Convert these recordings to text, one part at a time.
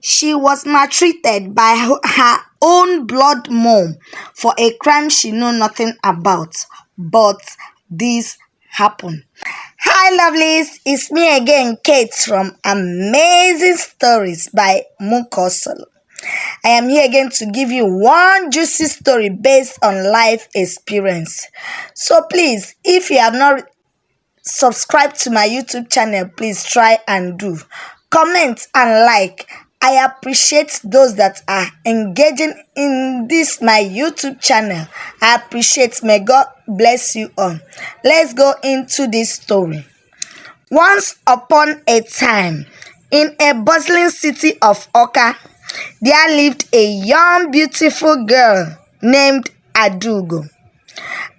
She was maltreated by her own blood mom for a crime she knew nothing about. But this happened. Hi, lovelies. It's me again, Kate from Amazing Stories by Mukosolo. I am here again to give you one juicy story based on life experience. So please, if you have not subscribed to my YouTube channel, please try and do. Comment and like. I appreciate those that are engaging in this my YouTube channel. I appreciate. May God bless you all. Let's go into this story. Once upon a time, in a bustling city of Oka, there lived a young beautiful girl named Adugo.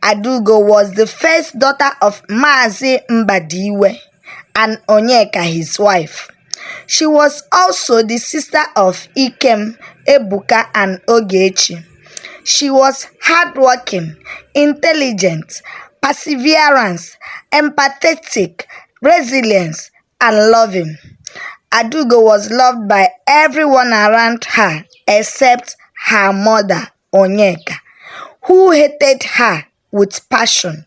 Adugo was the first daughter of Mazi Mbadiwe and Onyeka, his wife. She was also the sister of Ikem, Ebuka, and Ogechi. She was hardworking, intelligent, perseverance, empathetic, resilient, and loving. Adugo was loved by everyone around her except her mother, Onyeka, who hated her with passion.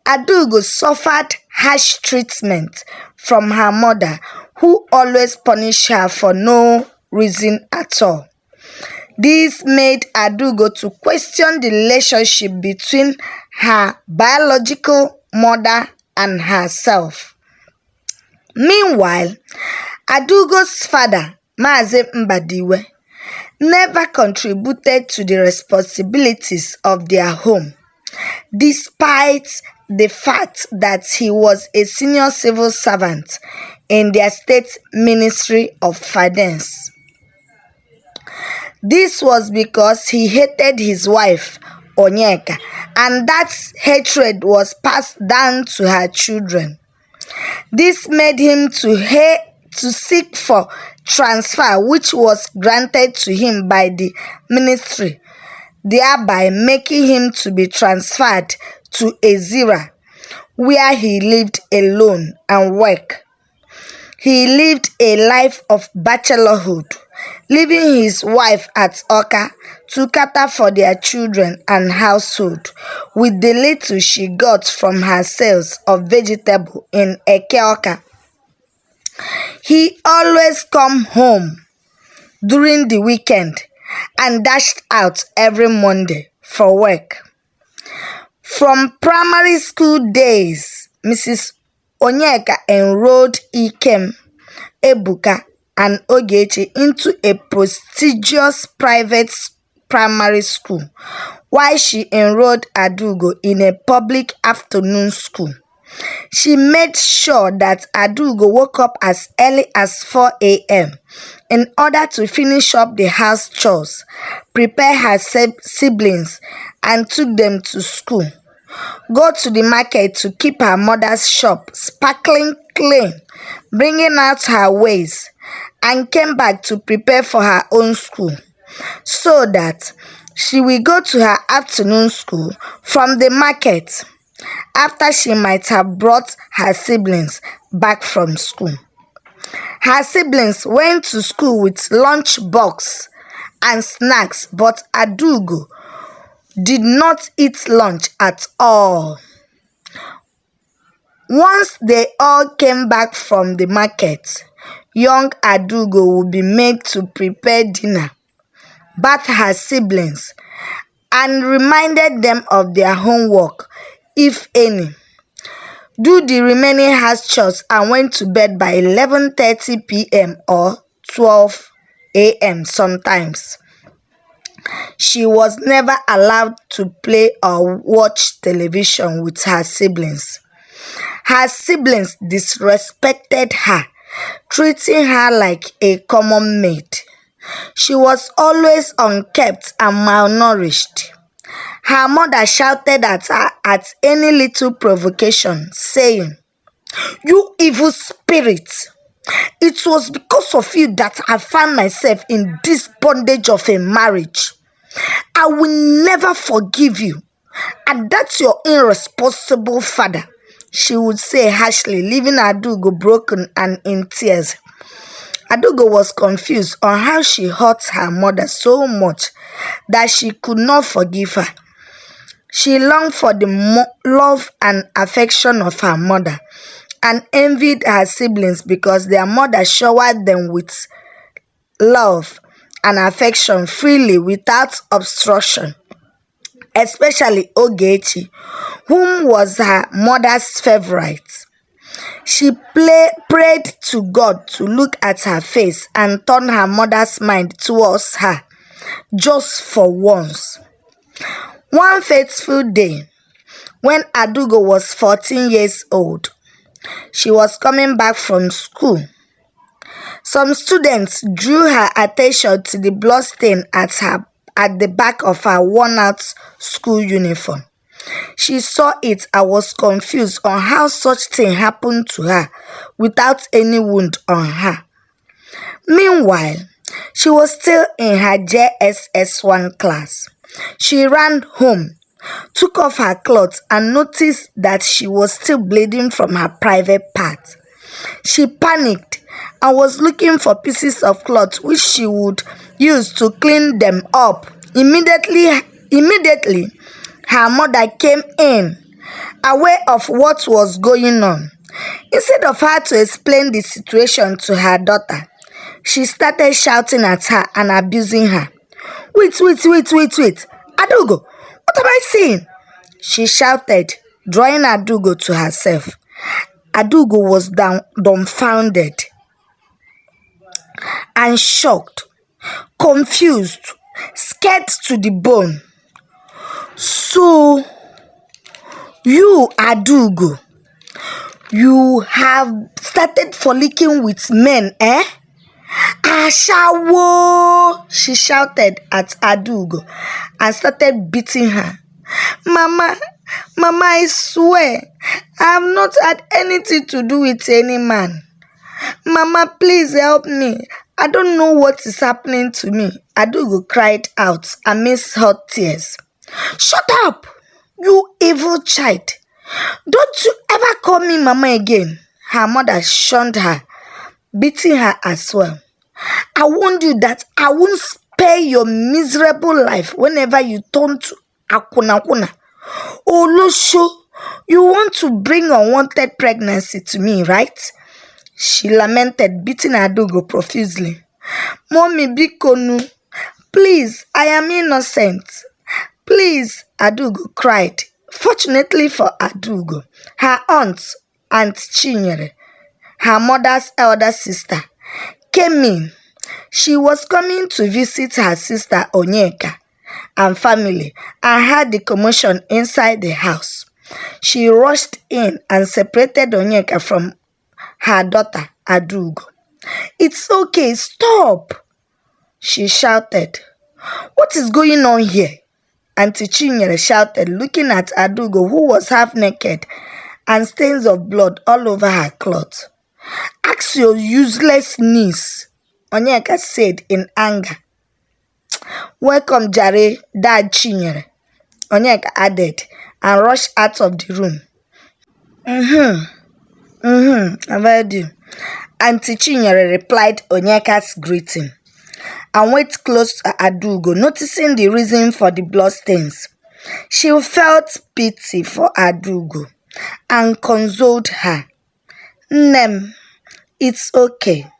Adugo suffered harsh treatment from her mother, who always punished her for no reason at all. This made Adugo to question the relationship between her biological mother and herself. Meanwhile, Adugo's father, Mazi Mbadiwe, never contributed to the responsibilities of their home, despite the fact that he was a senior civil servant in their state ministry of finance. This was because he hated his wife, Onyeka, and that hatred was passed down to her children. This made him to seek for transfer, which was granted to him by the ministry, thereby making him to be transferred to Ezira, where he lived alone and worked. He lived a life of bachelorhood, leaving his wife at Oka to cater for their children and household with the little she got from her sales of vegetable in Eke-Oka. He always come home during the weekend and dashed out every Monday for work. From primary school days, Mrs. Onyeka enrolled Ikem, Ebuka, and Ogechi into a prestigious private primary school, while she enrolled Adugo in a public afternoon school. She made sure that Adugo woke up as early as 4 a.m. in order to finish up the house chores, prepare her siblings, and took them to school. Go to the market to keep her mother's shop sparkling clean, bringing out her ways, and came back to prepare for her own school, so that she will go to her afternoon school from the market after she might have brought her siblings back from school. Her siblings went to school with lunch box and snacks, but Adugo did not eat lunch at all. Once they all came back from the market, young Adugo would be made to prepare dinner, bath her siblings, and reminded them of their homework, if any, do the remaining house chores, and went to bed by 11:30 p.m. or 12 a.m. sometimes. She was never allowed to play or watch television with her siblings. Her siblings disrespected her, treating her like a common maid. She was always unkempt and malnourished. Her mother shouted at her at any little provocation, saying, "You evil spirit! It was because of you that I found myself in this bondage of a marriage. I will never forgive you. And that's your irresponsible father," she would say harshly, leaving Adugo broken and in tears. Adugo was confused on how she hurt her mother so much that she could not forgive her. She longed for the love and affection of her mother and envied her siblings because their mother showered them with love and affection freely without obstruction, especially Ogechi, whom was her mother's favorite. She prayed to God to look at her face and turn her mother's mind towards her, just for once. One fateful day, when Adugo was 14 years old, she was coming back from school. Some students drew her attention to the bloodstain at the back of her worn-out school uniform. She saw it and was confused on how such thing happened to her without any wound on her. Meanwhile, she was still in her JSS1 class. She ran home, took off her clothes and noticed that she was still bleeding from her private part. She panicked and was looking for pieces of cloth which she would use to clean them up. Immediately, her mother came in, aware of what was going on. Instead of her to explain the situation to her daughter, she started shouting at her and abusing her. Wait. Adugo, what am I saying? She shouted, drawing Adugo to herself. Adugo was dumbfounded and shocked, confused, scared to the bone. So, you, Adugo, you have started frolicking with men, eh? Ashawo! She shouted at Adugo and started beating her. Mama, I swear, I have not had anything to do with any man. Mama, please help me. I don't know what is happening to me. Adugo cried out amidst hot tears. Shut up, you evil child. Don't you ever call me Mama again. Her mother shunned her, beating her as well. I warned you that I won't spare your miserable life whenever you turn to Akuna. Olosho, you want to bring unwanted pregnancy to me, right? She lamented, beating Adugo profusely. Mommy Bikonu, please, I am innocent. Please, Adugo cried. Fortunately for Adugo, her aunt Chinyere, her mother's elder sister, came in. She was coming to visit her sister Onyeka and family and heard the commotion inside the house. She rushed in and separated Onyeka from her daughter Adugo. It's okay, stop, she shouted. What is going on here? Auntie Chinyere shouted, looking at Adugo, who was half naked and stains of blood all over her clothes. Ask your useless niece, Onyeka said in anger. Welcome, Jare, Dad Chinyere, Onyeka added, and rushed out of the room. I've heard you. Auntie Chinyere replied Onyeka's greeting and went close to Adugo, noticing the reason for the bloodstains. She felt pity for Adugo and consoled her. Nem, it's okay.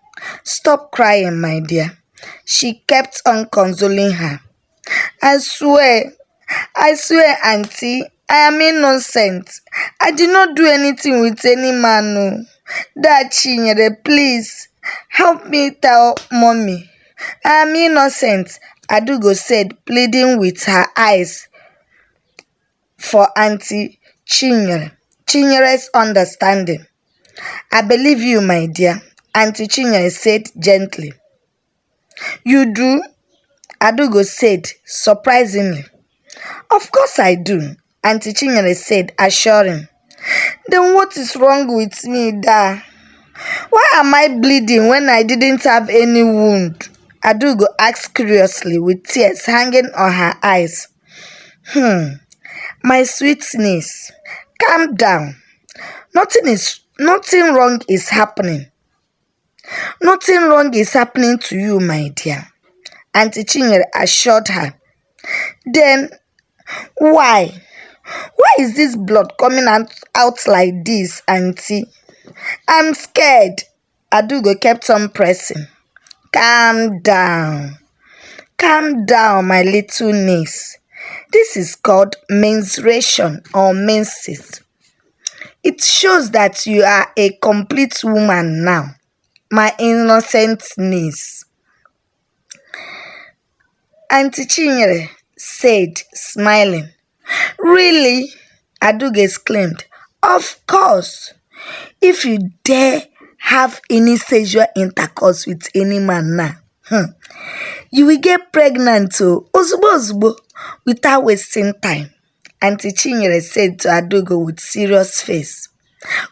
Stop crying, my dear. She kept on consoling her. I swear, Auntie, I am innocent. I did not do anything with any man. No. Dad Chinyere, please, help me tell Mommy. I am innocent, Adugo said, pleading with her eyes for Auntie Chinyere's understanding. I believe you, my dear, Auntie Chinyere said gently. You do? Adugo said surprisingly. Of course I do, Auntie Chinyere said, assuring. Then what is wrong with me, Da? Why am I bleeding when I didn't have any wound? Adugo asked curiously with tears hanging on her eyes. My sweet niece, calm down. Nothing wrong is happening. Nothing wrong is happening to you, my dear, Auntie Chinyere assured her. Then why? Why is this blood coming out like this, Auntie? I'm scared. Adugo kept on pressing. Calm down. Calm down, my little niece. This is called menstruation or menses. It shows that you are a complete woman now, my innocent niece. Auntie Chinyere said, smiling. Really? Adugo exclaimed. Of course. If you dare have any sexual intercourse with any man now, you will get pregnant ozugbo without wasting time. Auntie Chinyere said to Adugo with serious face.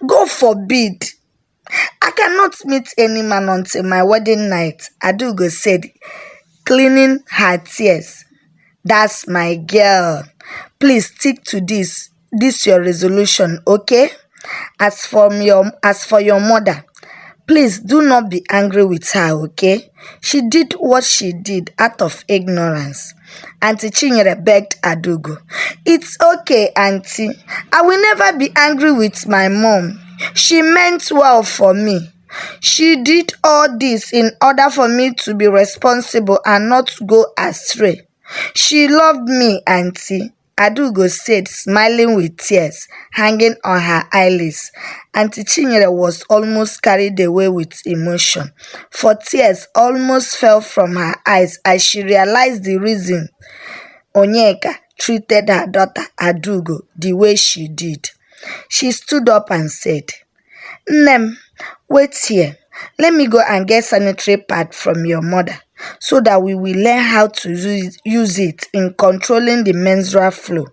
God forbid. I cannot meet any man until my wedding night, Adugo said, cleaning her tears. That's my girl. Please stick to this. This your resolution, okay? As for your mother, please do not be angry with her, okay? She did what she did out of ignorance. Auntie Chinyere begged Adugo. It's okay, Auntie. I will never be angry with my mom. She meant well for me. She did all this in order for me to be responsible and not go astray. She loved me, Auntie, Adugo said, smiling with tears hanging on her eyelids. Auntie Chinyere was almost carried away with emotion, for tears almost fell from her eyes as she realized the reason Onyeka treated her daughter Adugo the way she did. She stood up and said, Nem, wait here. Let me go and get sanitary pad from your mother so that we will learn how to use it in controlling the menstrual flow,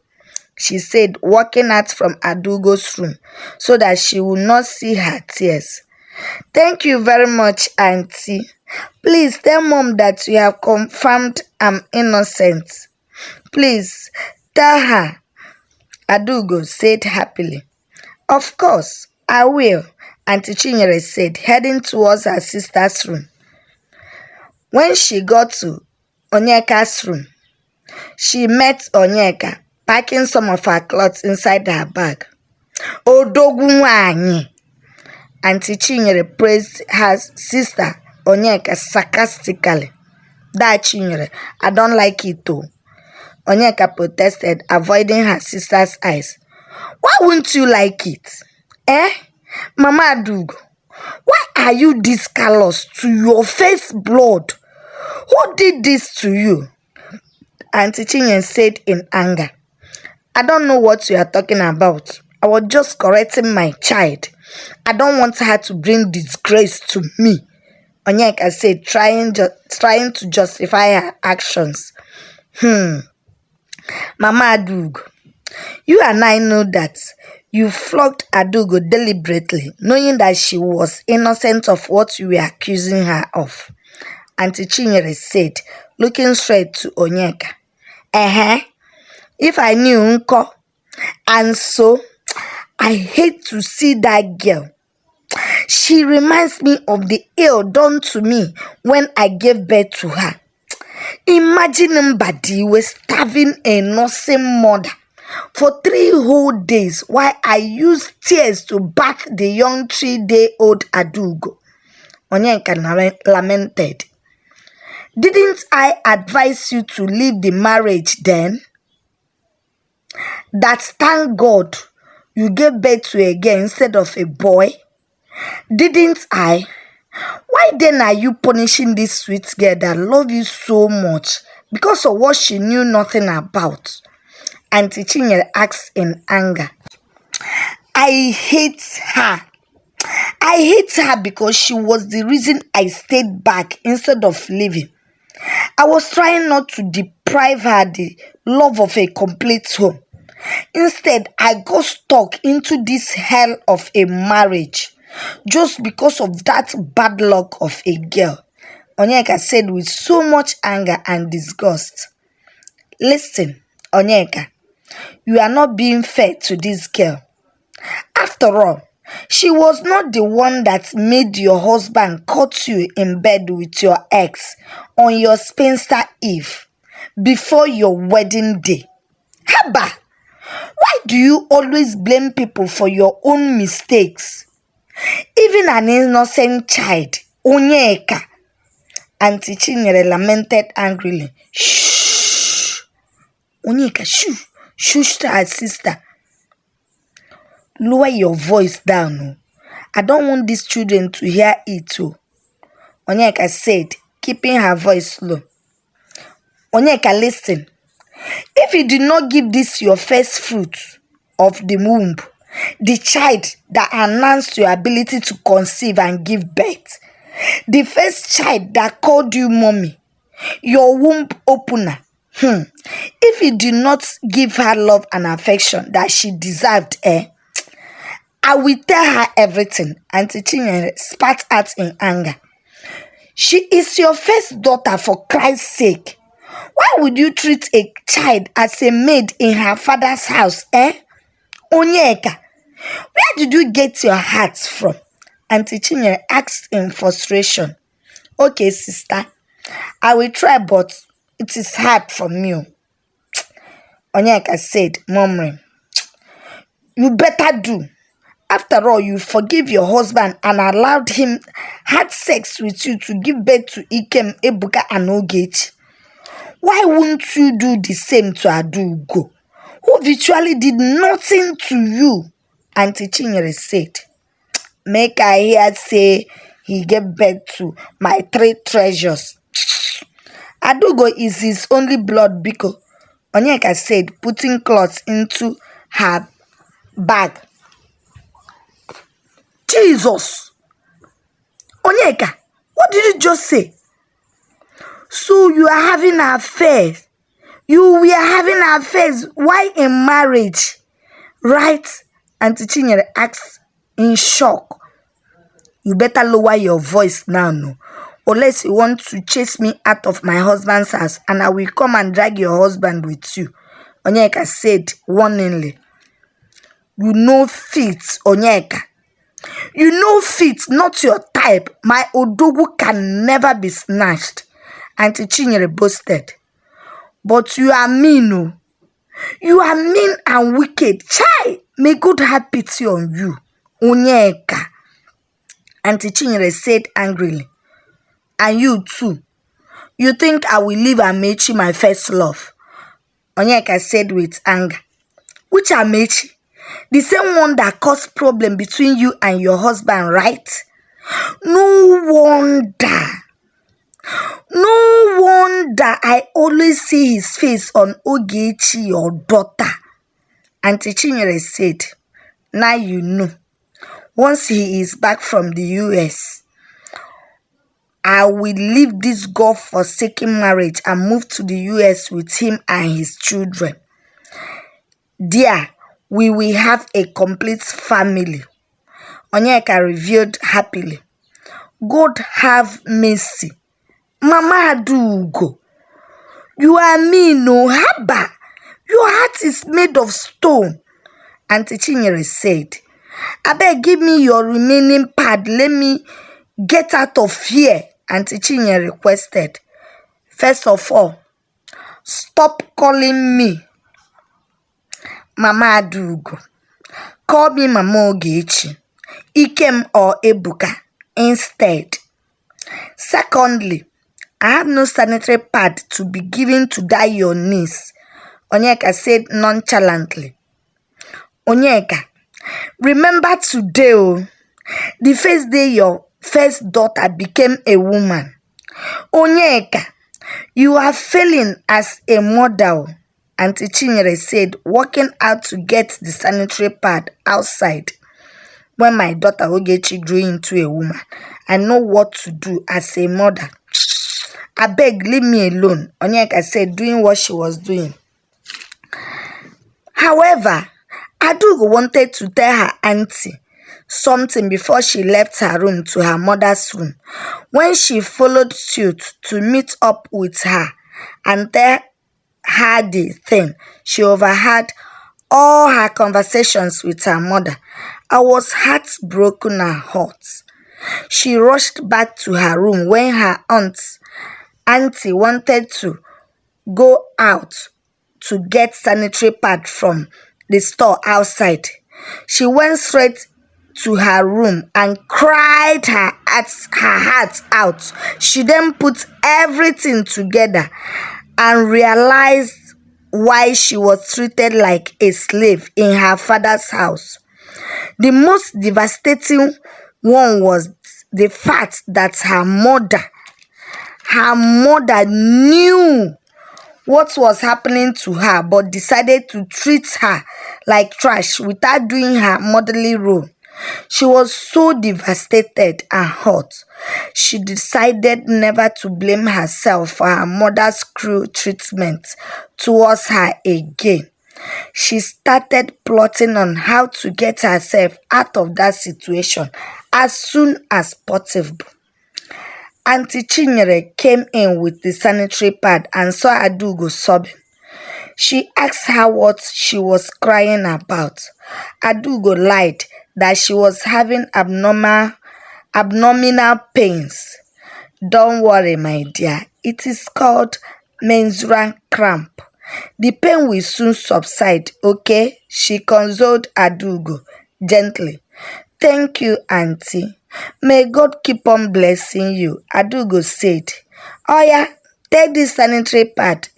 she said, walking out from Adugo's room so that she would not see her tears. Thank you very much, Auntie. Please tell Mom that you have confirmed I'm innocent. Please tell her, Adugo said happily. Of course, I will, Auntie Chinyere said, heading towards her sister's room. When she got to Onyeka's room, she met Onyeka packing some of her clothes inside her bag. Odogwu nwaanyị, Auntie Chinyere praised her sister Onyeka sarcastically. That Chinyere, I don't like it too. Onyeka protested, avoiding her sister's eyes. Why wouldn't you like it? Mama Adugo, why are you this callous to your face blood? Who did this to you? Auntie Chinyere said in anger. I don't know what you are talking about. I was just correcting my child. I don't want her to bring disgrace to me, Onyeka said, trying to justify her actions. Mama Adugo, you and I know that you flogged Adugo deliberately, knowing that she was innocent of what you were accusing her of, Auntie Chinyere said, looking straight to Onyeka. If I knew Nko, and so I hate to see that girl. She reminds me of the ill done to me when I gave birth to her. Imagine Mbadi starving a nursing mother for 3 whole days while I used tears to bath the young 3-day-old Adugo, Onyeka lamented. Didn't I advise you to leave the marriage then? That thank God you gave birth to a girl instead of a boy? Didn't I? Why then are you punishing this sweet girl that loves you so much because of what she knew nothing about? Auntie Chinyere asked in anger. I hate her. I hate her because she was the reason I stayed back instead of leaving. I was trying not to deprive her the love of a complete home. Instead, I got stuck into this hell of a marriage just because of that bad luck of a girl, Onyeka said with so much anger and disgust. Listen, Onyeka, you are not being fair to this girl. After all, She was not the one that made your husband caught you in bed with your ex on your spinster eve before your wedding day. Haba! Why do you always blame people for your own mistakes? Even an innocent child, Onyeka. Auntie Chinyere lamented angrily. Shh! Onyeka, shoo! Shush to her sister. Lower your voice down. Oh. I don't want these children to hear it too. Onyeka said, keeping her voice low. Onyeka, listen. If you did not give this your first fruit of the womb, the child that announced your ability to conceive and give birth, the first child that called you mommy, your womb opener, if you did not give her love and affection that she deserved, I will tell her everything. Auntie Chinyere spat out in anger. She is your first daughter, for Christ's sake. Why would you treat a child as a maid in her father's house, Onyeka, where did you get your heart from? Auntie Chinyere asked in frustration. Okay, sister, I will try, but it is hard for me. Onyeka said, murmuring. You better do. After all, you forgive your husband and allowed him had sex with you to give birth to Ikem, Ebuka, and Ogechi. Why wouldn't you do the same to Adugo, who virtually did nothing to you? Auntie Chinyere said. Make I hear say he gave birth to my 3 treasures. Adugo is his only blood biko, Onyeka said, putting cloths into her bag. Jesus! Onyeka, what did you just say? So you are having affairs. You were having affairs. Why in marriage? Right? Auntie Chinyere asked in shock. You better lower your voice now, no. Unless you want to chase me out of my husband's house and I will come and drag your husband with you. Onyeka said warningly. You know fit, Onyeka. You know fit, not your type. My Odogu can never be snatched. Auntie Chinyere boasted. But you are mean, no. You are mean and wicked. Chai, may God have pity on you, Onyeka. Auntie Chinyere said angrily. And you too. You think I will leave Amechi, my first love? Onyeka said with anger. Which Amechi? The same one that caused problem between you and your husband, right? No wonder. No wonder I always see his face on Ogechi, your daughter. Auntie Chinyere said, now you know. Once he is back from the US, I will leave this God-forsaken marriage and move to the US with him and his children. There, we will have a complete family. Onyeka revealed happily. God have mercy. Mama Adugo, you are mean, no haba. Your heart is made of stone. Auntie Chinyere said, Abeg, give me your remaining pad. Let me get out of here. Auntie Chinyere requested. First of all, stop calling me Mama Adugo. Call me Mama Ogechi, Ikem or Ebuka instead. Secondly, I have no sanitary pad to be given to dye your niece, Onyeka said nonchalantly. Onyeka, remember today, the first day your first daughter became a woman. Onyeka, you are failing as a model, Auntie Chinyere said, walking out to get the sanitary pad outside. When my daughter Ogechi grew into a woman, I know what to do as a mother. Abeg, leave me alone, Onyeka said, doing what she was doing. However, Adugo wanted to tell her auntie something before she left her room to her mother's room. When she followed suit to meet up with her and tell her the thing, she overheard all her conversations with her mother. I was heartbroken and hurt. She rushed back to her room when her auntie wanted to go out to get sanitary pad from the store outside. She went straight to her room and cried her heart out. She then put everything together and realized why she was treated like a slave in her father's house. The most devastating one was the fact that her mother knew what was happening to her but decided to treat her like trash without doing her motherly role. She was so devastated and hurt. She decided never to blame herself for her mother's cruel treatment towards her again. She started plotting on how to get herself out of that situation as soon as possible. Auntie Chinyere came in with the sanitary pad and saw Adugo sobbing. She asked her what she was crying about. Adugo lied that she was having abdominal pains. Don't worry, my dear. It is called menstrual cramp. The pain will soon subside, okay? She consoled Adugo gently. Thank you, Auntie. May God keep on blessing you, Adugo said. Oh yeah, take this sanitary pad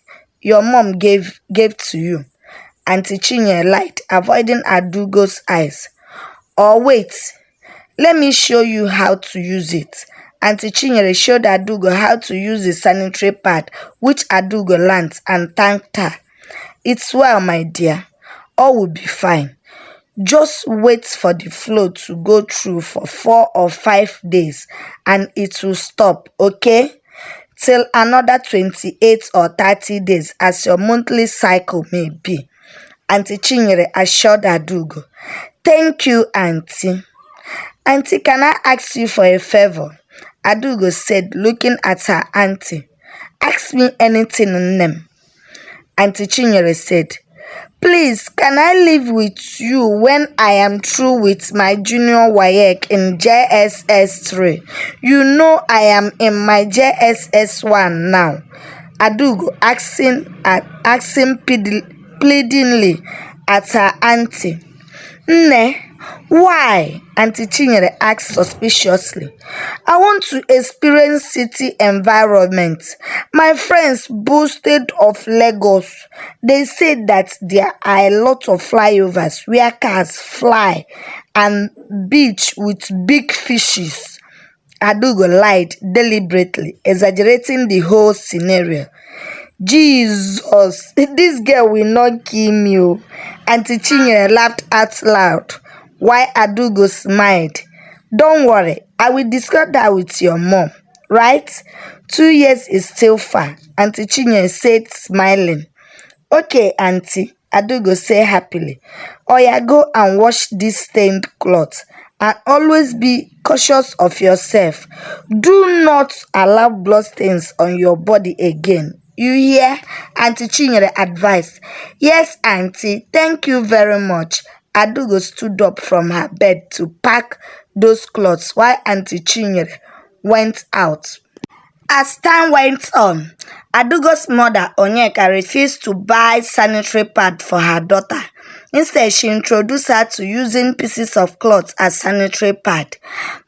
your mom gave to you. Auntie Chinye lied, avoiding Adugo's eyes. Or wait, let me show you how to use it. Auntie Chinyere showed Adugo how to use the sanitary pad, which Adugo learned and thanked her. It's well, my dear. All will be fine. Just wait for the flow to go through for 4 or 5 days and it will stop, okay? Till another 28 or 30 days as your monthly cycle may be. Auntie Chinyere assured Adugo. Thank you, Auntie. Auntie, can I ask you for a favor? Adugo said, looking at her auntie. Ask me anything, name. Auntie Chinyere said, please, can I live with you when I am through with my junior WAEC in JSS 3? You know I am in my JSS 1 now. Adugo asking pleadingly at her auntie. Nne, why? Auntie Chinyere asked suspiciously. I want to experience city environment. My friends boasted of Lagos. They said that there are a lot of flyovers where cars fly and beach with big fishes. Adugo lied deliberately, exaggerating the whole scenario. Jesus, this girl will not kill me. Auntie Chinyere laughed out loud, while Adugo smiled. Don't worry, I will discuss that with your mom, right? 2 years is still far, Auntie Chinyere said, smiling. Okay, Auntie, Adugo said happily. Oya, go and wash this stained cloth, and always be cautious of yourself. Do not allow blood stains on your body again. You hear? Auntie Chinyere advised. Yes, Auntie, thank you very much. Adugo stood up from her bed to pack those clothes while Auntie Chinyere went out. As time went on, Adugo's mother, Onyeka, refused to buy sanitary pad for her daughter. Instead, she introduced her to using pieces of cloth as sanitary pad.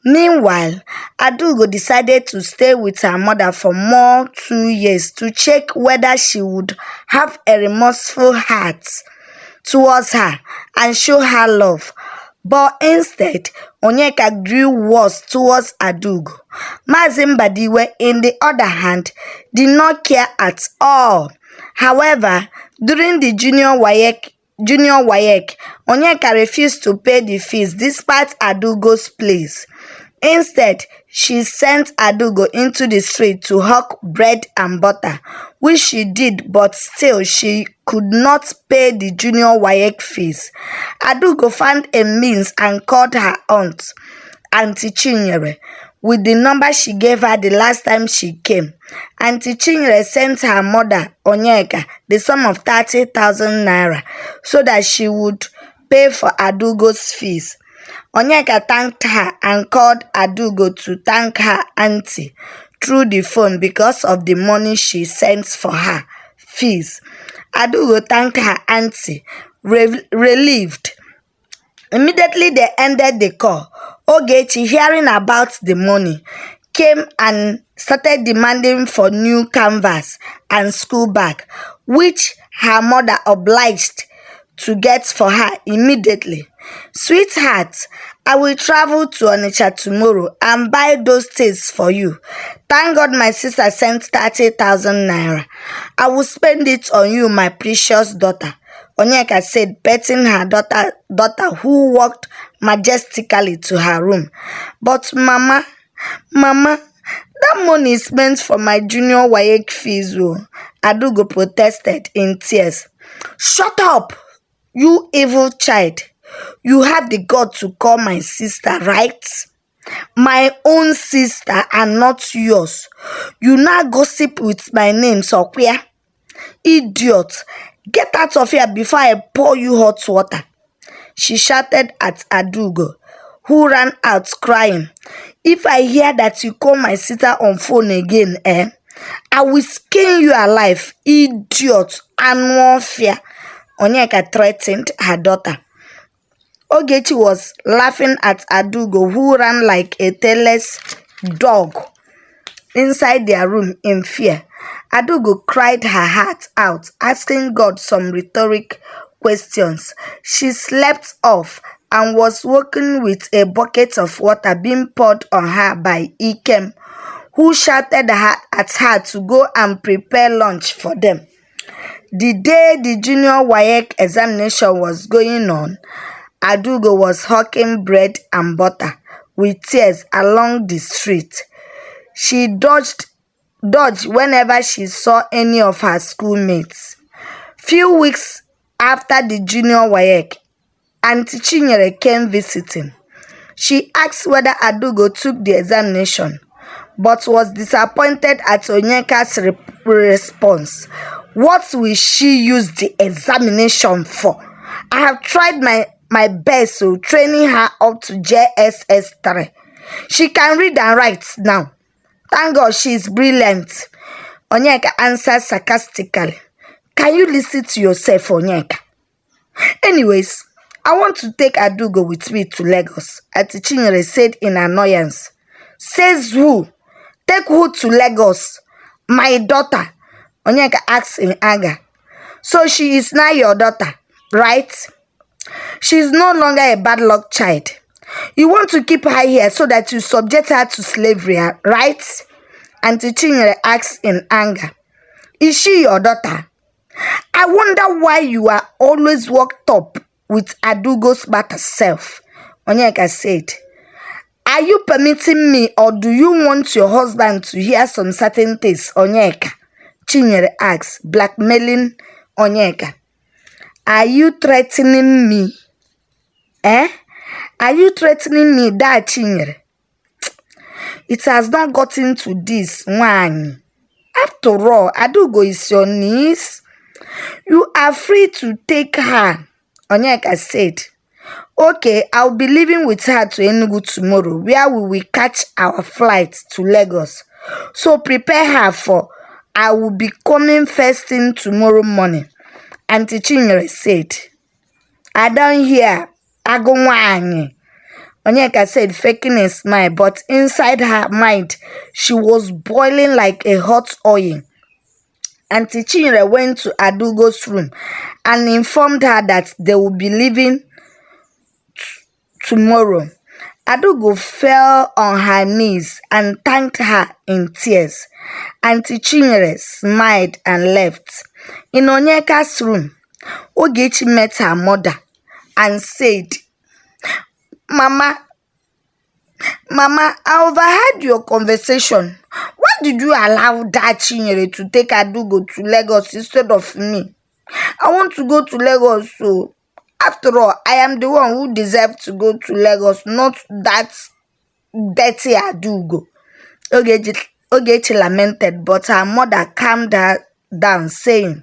Meanwhile, Adugo decided to stay with her mother for more 2 years to check whether she would have a remorseful heart towards her and show her love. But instead, Onyeka grew worse towards Adugo. Mazin Badiwe, in the other hand, did not care at all. However, during the junior WAEC, Onyeka refused to pay the fees despite Adugo's pleas. Instead, she sent Adugo into the street to hawk bread and butter, which she did, but still she could not pay the junior WAEC fees. Adugo found a means and called her aunt, Auntie Chinyere, with the number she gave her the last time she came. Auntie Chinyere sent her mother, Onyeka, the sum of 30,000 naira so that she would pay for Adugo's fees. Onyeka thanked her and called Adugo to thank her auntie through the phone because of the money she sent for her fees. Adugo thanked her auntie, relieved. Immediately they ended the call. Ogechi, hearing about the money, came and started demanding for new canvas and school bag, which her mother obliged to get for her immediately. Sweetheart, I will travel to Onitsha tomorrow and buy those things for you. Thank God my sister sent 30,000 naira. I will spend it on you, my precious daughter. Onyeka said, petting her daughter who walked majestically to her room. But Mama, that money is meant for my junior WAEC fees. Adugo protested in tears. Shut up, you evil child. You have the God to call my sister, right? My own sister and not yours. You now gossip with my name, Sokwia. Idiot. Get out of here before I pour you hot water. She shouted at Adugo, who ran out crying. If I hear that you call my sister on phone again, I will skin you alive, idiot, and no fear. Onyeka threatened her daughter. Ogechi was laughing at Adugo, who ran like a tailless dog inside their room in fear. Adugo cried her heart out, asking God some rhetoric questions. She slept off and was woken with a bucket of water being poured on her by Ikem, who shouted at her to go and prepare lunch for them. The day the junior WAEC examination was going on, Adugo was hawking bread and butter with tears along the street. She dodged whenever she saw any of her schoolmates. Few weeks after the junior WAEC, Auntie Chinyere came visiting. She asked whether Adugo took the examination, but was disappointed at Onyeka's response. What will she use the examination for? I have tried my best to training her up to JSS 3. She can read and write now. Thank God she is brilliant. Onyeka answered sarcastically. Can you listen to yourself, Onyeka? Anyways, I want to take Adugo with me to Lagos, Auntie Chinyere said in annoyance. Says who? Take who to Lagos? My daughter, Onyeka asked in anger. So she is now your daughter, right? She is no longer a bad luck child. You want to keep her here so that you subject her to slavery, right? Auntie Chinyere asked in anger. Is she your daughter? I wonder why you are always worked up with Adugo's better self, Onyeka said. Are you permitting me or do you want your husband to hear some certain things, Onyeka? Chinyere asked, blackmailing Onyeka. Are you threatening me? Are you threatening me, that Chinyere? It has not gotten to this, one. After all, Adugo is your niece. You are free to take her, Onyeka said. Okay, I'll be leaving with her to Enugu tomorrow, where we will catch our flight to Lagos. So prepare her for I will be coming first thing tomorrow morning, Auntie Chinyere said. I don't hear. Agongwanye. Onyeka said, faking a smile, but inside her mind, she was boiling like a hot oil. Auntie Chinyere went to Adugo's room and informed her that they would be leaving tomorrow. Adugo fell on her knees and thanked her in tears. Auntie Chinyere smiled and left. In Onyeka's room, Ogechi met her mother and said, Mama, I overheard your conversation. Why did you allow that Chinyere to take Adugo to Lagos instead of me? I want to go to Lagos, so after all, I am the one who deserves to go to Lagos, not that dirty Adugo. Ogechi lamented, but her mother calmed her down, saying,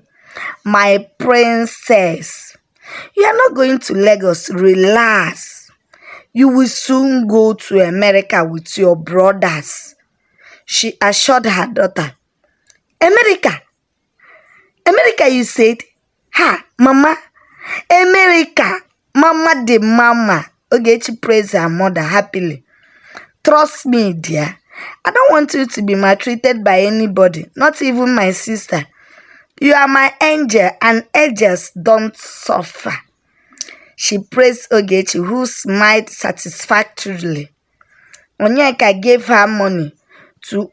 My princess, you are not going to Lagos. Relax. You will soon go to America with your brothers, she assured her daughter. America? America, you said? Ha, Mama. America. Mama de mama. Ogechi praised her mother happily. Trust me, dear. I don't want you to be maltreated by anybody, not even my sister. You are my angel, and angels don't suffer. She praised Ogechi, who smiled satisfactorily. Onyeka gave her money to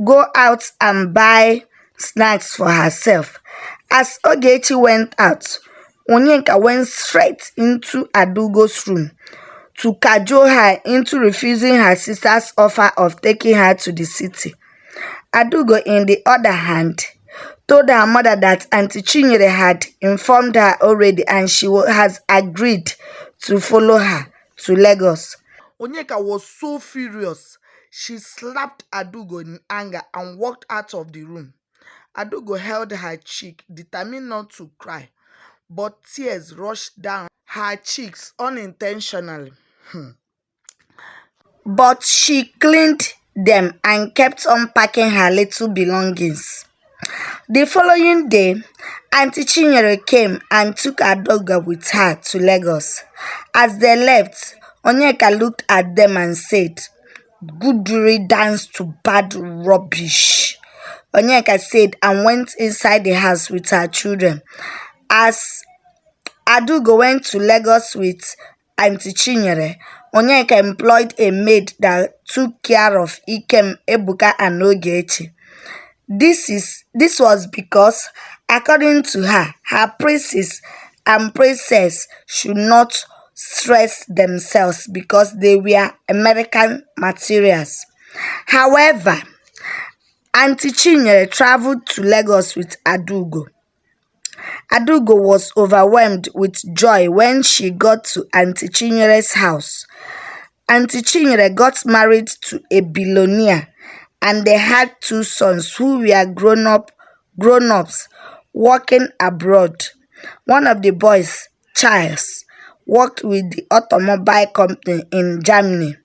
go out and buy snacks for herself. As Ogechi went out, Onyeka went straight into Adugo's room to cajole her into refusing her sister's offer of taking her to the city. Adugo, in the other hand, told her mother that Auntie Chinyere had informed her already and she has agreed to follow her to Lagos. Onyeka was so furious. She slapped Adugo in anger and walked out of the room. Adugo held her cheek, determined not to cry, but tears rushed down her cheeks unintentionally. But she cleaned them and kept unpacking her little belongings. The following day, Auntie Chinyere came and took Adugo with her to Lagos. As they left, Onyeka looked at them and said, "Good riddance to bad rubbish," Onyeka said, and went inside the house with her children. As Adugo went to Lagos with Auntie Chinyere, Onyeka employed a maid that took care of Ikem, Ebuka, and Ogechi. This was because, according to her, her princes and princess should not stress themselves because they were American materials. However, Auntie Chinyere traveled to Lagos with Adugo. Adugo was overwhelmed with joy when she got to Auntie Chinyere's house. Auntie Chinyere got married to a billionaire, and they had 2 sons who were grown-ups working abroad. One of the boys, Charles, worked with the automobile company in Germany,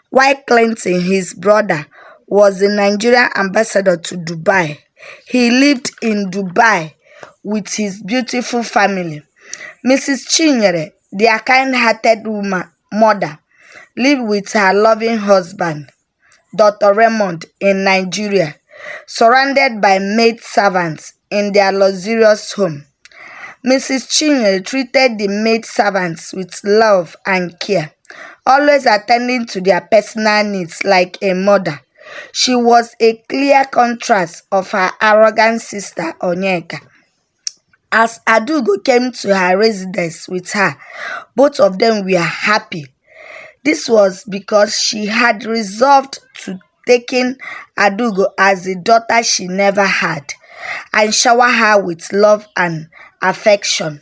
while Clinton, his brother, was the Nigerian ambassador to Dubai. He lived in Dubai with his beautiful family. Mrs. Chinyere, their kind-hearted mother, lived with her loving husband, Dr. Raymond, in Nigeria, surrounded by maid servants in their luxurious home. Mrs. Chinyere treated the maid servants with love and care, always attending to their personal needs like a mother. She was a clear contrast of her arrogant sister Onyeka. As Adugo came to her residence with her, both of them were happy. This was because she had resolved to taking Adugo as the daughter she never had and shower her with love and affection.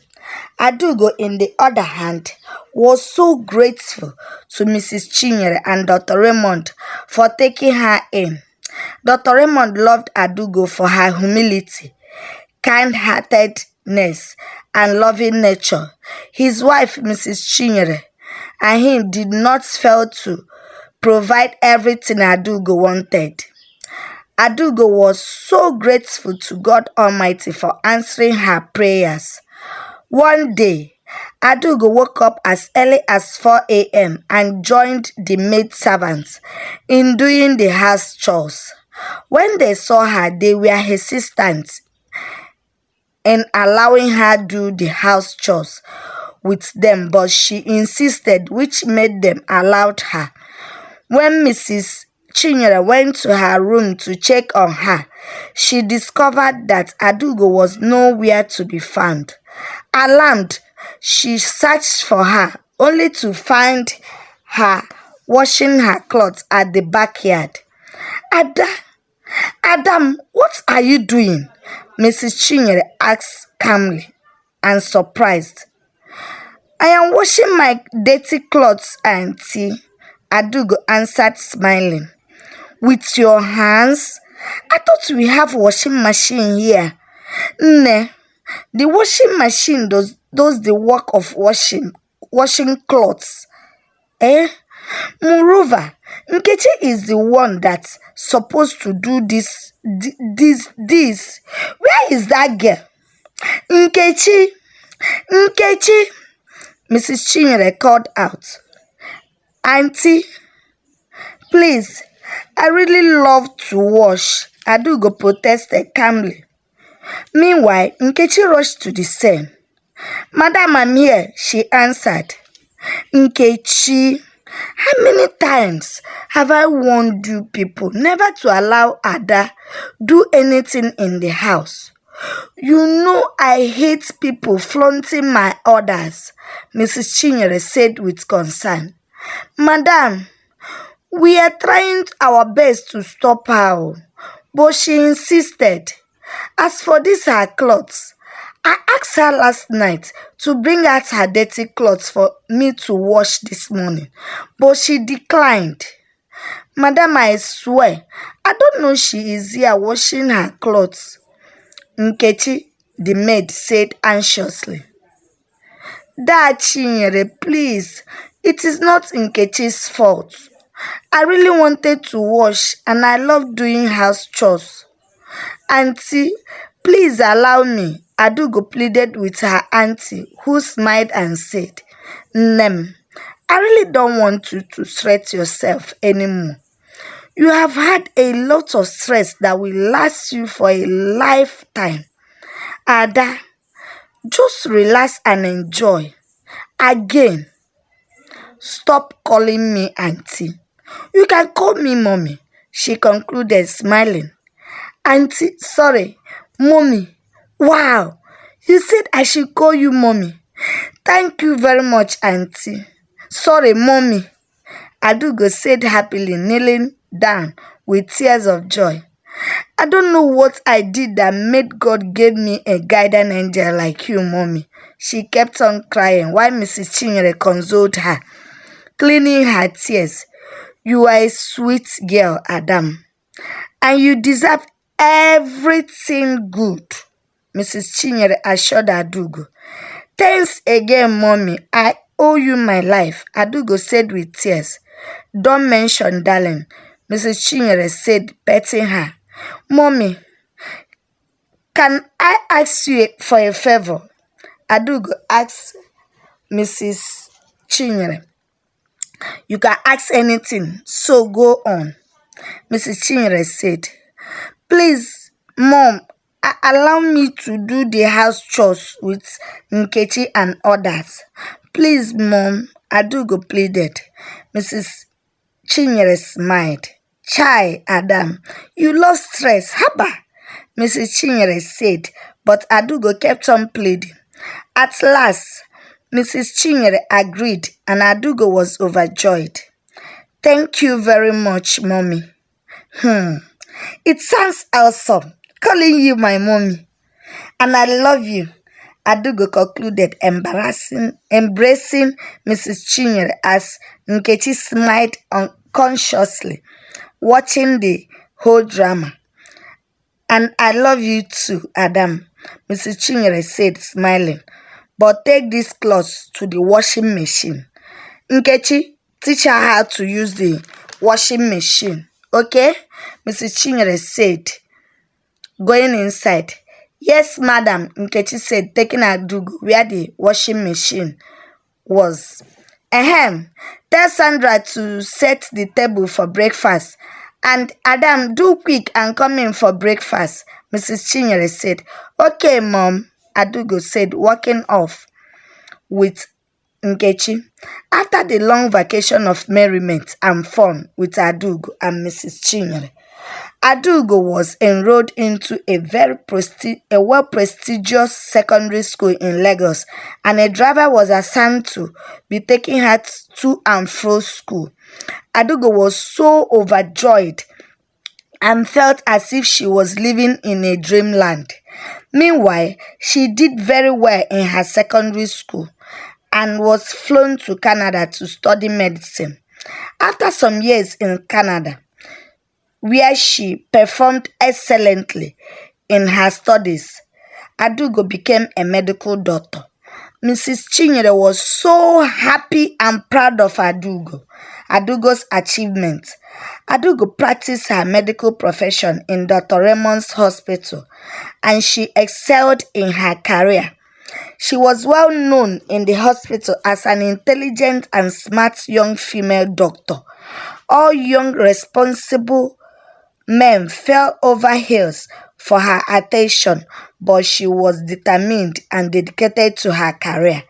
Adugo, in the other hand, was so grateful to Mrs. Chinyere and Dr. Raymond for taking her in. Dr. Raymond loved Adugo for her humility, kind-heartedness, and loving nature. His wife, Mrs. Chinyere, and him did not fail to provide everything Adugo wanted. Adugo was so grateful to God Almighty for answering her prayers. One day, Adugo woke up as early as 4 a.m. and joined the maid servants in doing the house chores. When they saw her, they were hesitant in allowing her do the house chores with them, but she insisted, which made them allow her. When Mrs. Chinyere went to her room to check on her, she discovered that Adugo was nowhere to be found. Alarmed, she searched for her, only to find her washing her clothes at the backyard. Adam, what are you doing?" Mrs. Chinyere asked calmly and surprised. "I am washing my dirty clothes, Auntie," Adugo answered, smiling. "With your hands? I thought we have washing machine here." "Nne, the washing machine does the work of washing clothes," Eh? Moreover, Nkechi is the one that's supposed to do this. Where is that girl? Nkechi, Nkechi, Mrs. Chinyere called out. Auntie, please, I really love to wash. Adugo protested calmly. Meanwhile, Nkechi rushed to the scene. Madam, I'm here, she answered. Nkechi, how many times have I warned you people never to allow Ada do anything in the house? You know I hate people flaunting my orders, Mrs. Chinyere said with concern. Madam, we are trying our best to stop her, but she insisted. As for this her clothes, I asked her last night to bring out her dirty clothes for me to wash this morning, but she declined. Madam, I swear, I don't know she is here washing her clothes, Nkechi, the maid, said anxiously. Dad Chinyere, please, it is not Nkechi's fault. I really wanted to wash and I love doing house chores. Auntie, please allow me, Adugo pleaded with her auntie, who smiled and said, Nem, I really don't want you to stress yourself anymore. You have had a lot of stress that will last you for a lifetime. Ada, just relax and enjoy. Again, stop calling me auntie. You can call me mommy, she concluded, smiling. Auntie, sorry, mommy. Wow, you said I should call you mommy. Thank you very much, auntie. Sorry, mommy, Adugo said happily, kneeling down with tears of joy. I don't know what I did that made God give me a guardian angel like you, mommy. She kept on crying while Mrs. Chinyere consoled her, cleaning her tears. You are a sweet girl, Adam, and you deserve everything good, Mrs. Chinyere assured Adugo. Thanks again, mommy. I owe you my life, Adugo said with tears. Don't mention, darling, Mrs. Chinyere said, petting her. Mommy, can I ask you for a favor? Adugo asked Mrs. Chinyere. You can ask anything, so go on, Mrs. Chinyere said. Please, Mom, allow me to do the house chores with Nkechi and others. Please, Mom, Adugo pleaded. Mrs. Chinyere smiled. Chai, Adam, you love stress, haba, Mrs. Chinyere said, but Adugo kept on pleading. At last, Mrs. Chinyere agreed and Adugo was overjoyed. Thank you very much, Mommy. It sounds awesome, calling you my mommy. And I love you, Adugo concluded, embracing Mrs. Chinyere as Nkechi smiled unconsciously, watching the whole drama. And I love you too, Adam, Mrs. Chinyere said, smiling. But take these clothes to the washing machine. Nkechi, teach her how to use the washing machine, okay? Mrs. Chinyere said, going inside. Yes, madam, Nkechi said, taking Adugo where the washing machine was. Tell Sandra to set the table for breakfast. And Adam, do quick and come in for breakfast, Mrs. Chinyere said. Okay, Mom, Adugo said, walking off with Nkechi. After the long vacation of merriment and fun with Adugo and Mrs. Chinyere, Adugo was enrolled into a well-prestigious secondary school in Lagos, and a driver was assigned to be taking her to and fro school. Adugo was so overjoyed and felt as if she was living in a dreamland. Meanwhile, she did very well in her secondary school and was flown to Canada to study medicine. After some years in Canada, where she performed excellently in her studies, Adugo became a medical doctor. Mrs. Chinyere was so happy and proud of Adugo's achievement. Adugo practiced her medical profession in Dr. Raymond's hospital, and she excelled in her career. She was well known in the hospital as an intelligent and smart young female doctor. All young, responsible men fell over heels for her attention, but she was determined and dedicated to her career.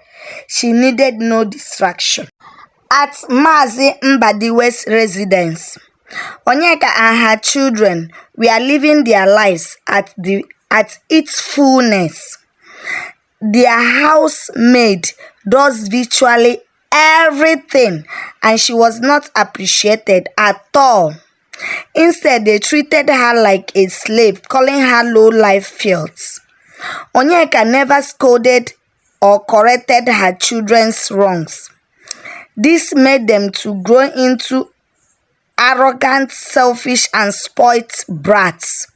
She needed no distraction. At Mazi Mbadiwe's residence, Onyeka and her children were living their lives at its fullness. Their housemaid does virtually everything, and she was not appreciated at all. Instead, they treated her like a slave, calling her low-life filth. Onyeka never scolded or corrected her children's wrongs. This made them to grow into arrogant, selfish, and spoilt brats.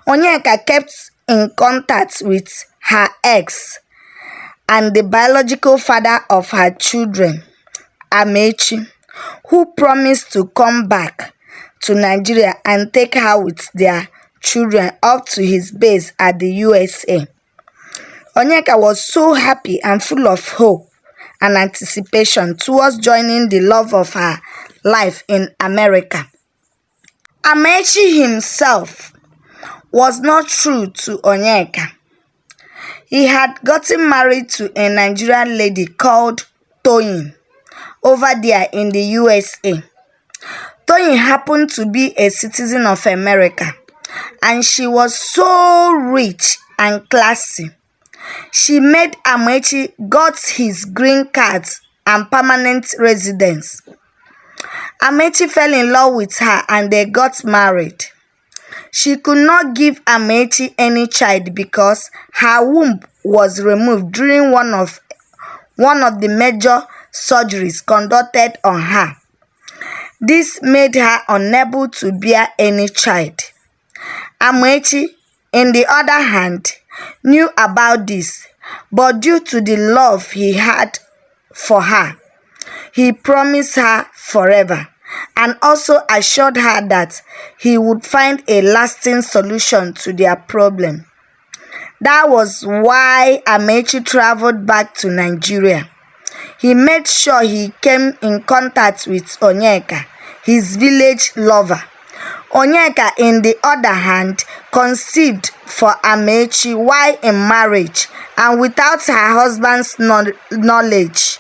Onyeka kept in contact with her ex and the biological father of her children, Amaechi, who promised to come back to Nigeria and take her with their children up to his base at the USA. Onyeka was so happy and full of hope and anticipation towards joining the love of her life in America. Amaechi himself was not true to Onyeka. He had gotten married to a Nigerian lady called Toyin over there in the USA. Toyin happened to be a citizen of America, and she was so rich and classy. She made Amaechi got his green cards and permanent residence. Amaechi fell in love with her and they got married. She could not give Amaechi any child because her womb was removed during one of the major surgeries conducted on her. This made her unable to bear any child. Amaechi, on the other hand, knew about this, but due to the love he had for her, he promised her forever and also assured her that he would find a lasting solution to their problem. That was why Amaechi traveled back to Nigeria. He made sure he came in contact with Onyeka, his village lover. Onyeka, on the other hand, conceived for Amaechi while in marriage and without her husband's knowledge.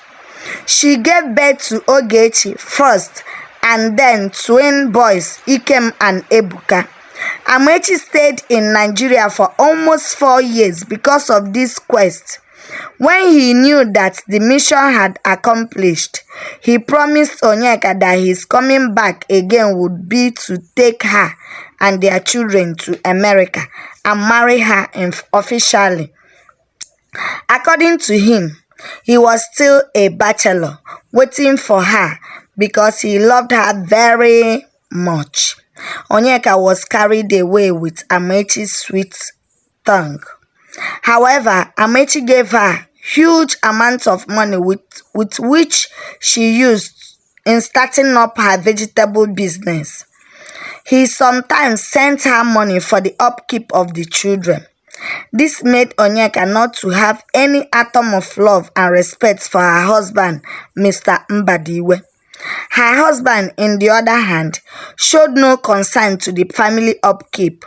She gave birth to Ogechi first and then twin boys, Ikem and Ebuka. Amaechi stayed in Nigeria for almost 4 years because of this quest. When he knew that the mission had accomplished, he promised Onyeka that his coming back again would be to take her and their children to America and marry her officially. According to him, he was still a bachelor, waiting for her because he loved her very much. Onyeka was carried away with Amaechi's sweet tongue. However, Amaechi gave her huge amounts of money with which she used in starting up her vegetable business. He sometimes sent her money for the upkeep of the children. This made Onyeka not to have any atom of love and respect for her husband, Mr. Mbadiwe. Her husband, on the other hand, showed no concern to the family upkeep,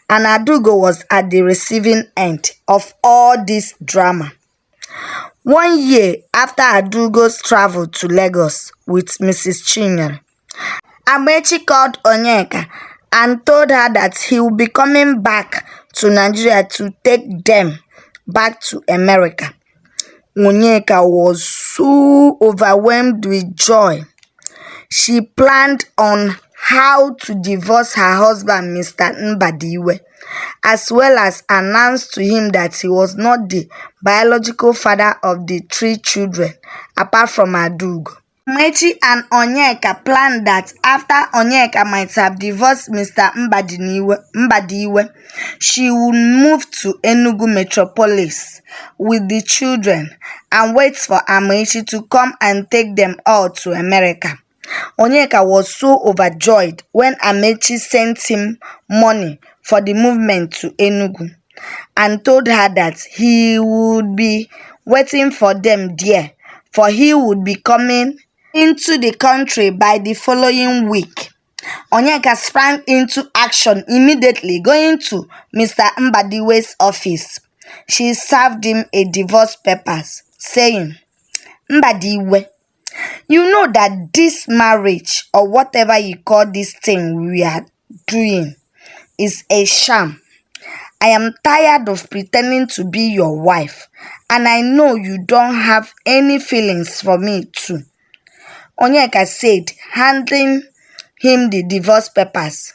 and Adugo was at the receiving end of all this drama. 1 year after Adugo's travel to Lagos with Mrs. Chinyere, Amaechi called Onyeka and told her that he would be coming back to Nigeria to take them back to America. Onyeka was so overwhelmed with joy. She planned on how to divorce her husband, Mr. Mbadiwe, as well as announce to him that he was not the biological father of the 3 children, apart from Adugo. Mechi and Onyeka planned that after Onyeka might have divorced Mr. Mbadiwe, she would move to Enugu Metropolis with the children and wait for Amaechi to come and take them all to America. Onyeka was so overjoyed when Amaechi sent him money for the movement to Enugu and told her that he would be waiting for them there, for he would be coming into the country by the following week. Onyeka sprang into action immediately, going to Mr. Mbadiwe's office. She served him a divorce papers, saying, "Mbadiwe, you know that this marriage, or whatever you call this thing we are doing, is a sham. I am tired of pretending to be your wife, and I know you don't have any feelings for me too." Onyeka said, handing him the divorce papers.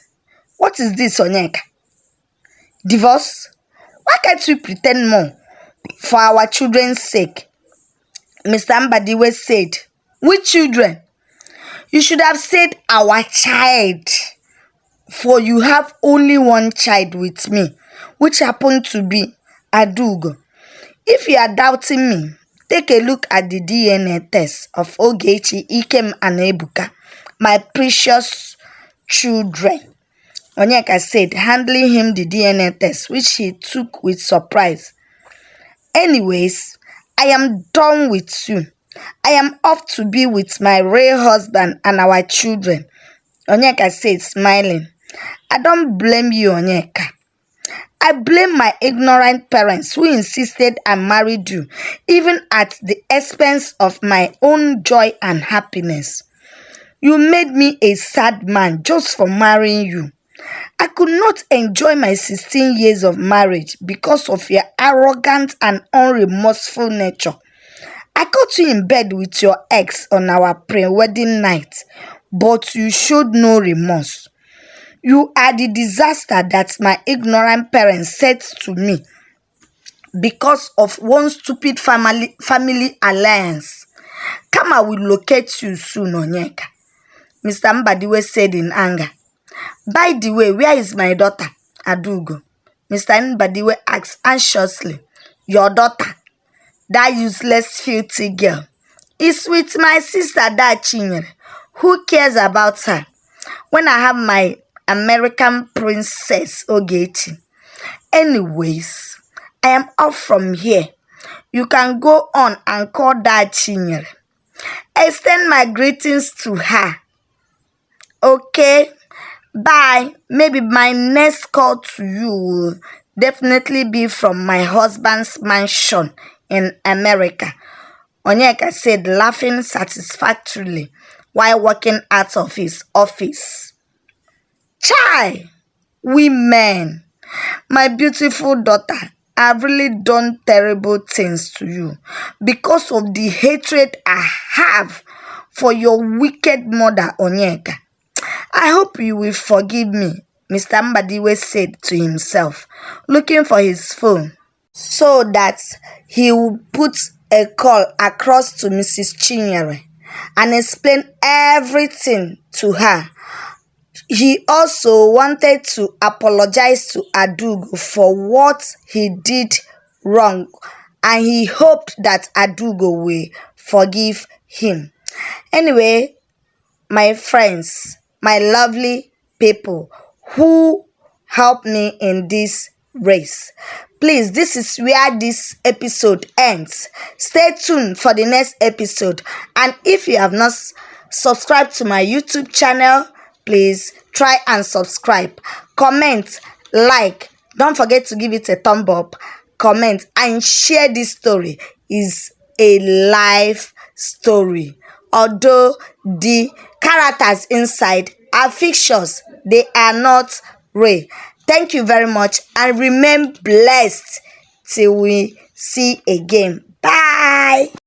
"What is this, Onyeka? Divorce? Why can't we pretend more for our children's sake?" Mr. Mbadiwe said, "Which children? You should have said our child, for you have only one child with me, which happened to be Adugo. If you are doubting me, take a look at the DNA test of Ogechi, Ikem, and Ebuka, my precious children." Onyeka said, handling him the DNA test, which he took with surprise. "Anyways, I am done with you. I am off to be with my real husband and our children," Onyeka said, smiling. "I don't blame you, Onyeka. I blame my ignorant parents who insisted I married you, even at the expense of my own joy and happiness. You made me a sad man just for marrying you. I could not enjoy my 16 years of marriage because of your arrogant and unremorseful nature. I caught you in bed with your ex on our pre-wedding night, but you showed no remorse. You are the disaster that my ignorant parents set to me because of one stupid family alliance. Kama will locate you soon, Onyeka," Mr. Mbadiwe said in anger. "By the way, where is my daughter, Adugo?" Mr. Mbadiwe asked anxiously. "Your daughter, that useless filthy girl, is with my sister, that Chinyere. Who cares about her when I have my American princess Ogechi? Anyways, I am off from here. You can go on and call that Chinyere. Extend my greetings to her. Okay? Bye. Maybe my next call to you will definitely be from my husband's mansion in America," Onyeka said, laughing satisfactorily while walking out of his office. Chai! Women! My beautiful daughter, I've really done terrible things to you because of the hatred I have for your wicked mother, Onyeka. I hope you will forgive me," Mr. Mbadiwe said to himself, looking for his phone so that he would put a call across to Mrs. Chinyere and explain everything to her. He also wanted to apologize to Adugo for what he did wrong, and he hoped that Adugo will forgive him. Anyway, my friends, my lovely people who helped me in this race, please, this is where this episode ends. Stay tuned for the next episode, and if you have not subscribed to my YouTube channel, please try and subscribe, comment, like, don't forget to give it a thumb up, comment, and share. This story is a life story, although the characters inside are fictions, they are not real. Thank you very much, and remain blessed till we see again. Bye.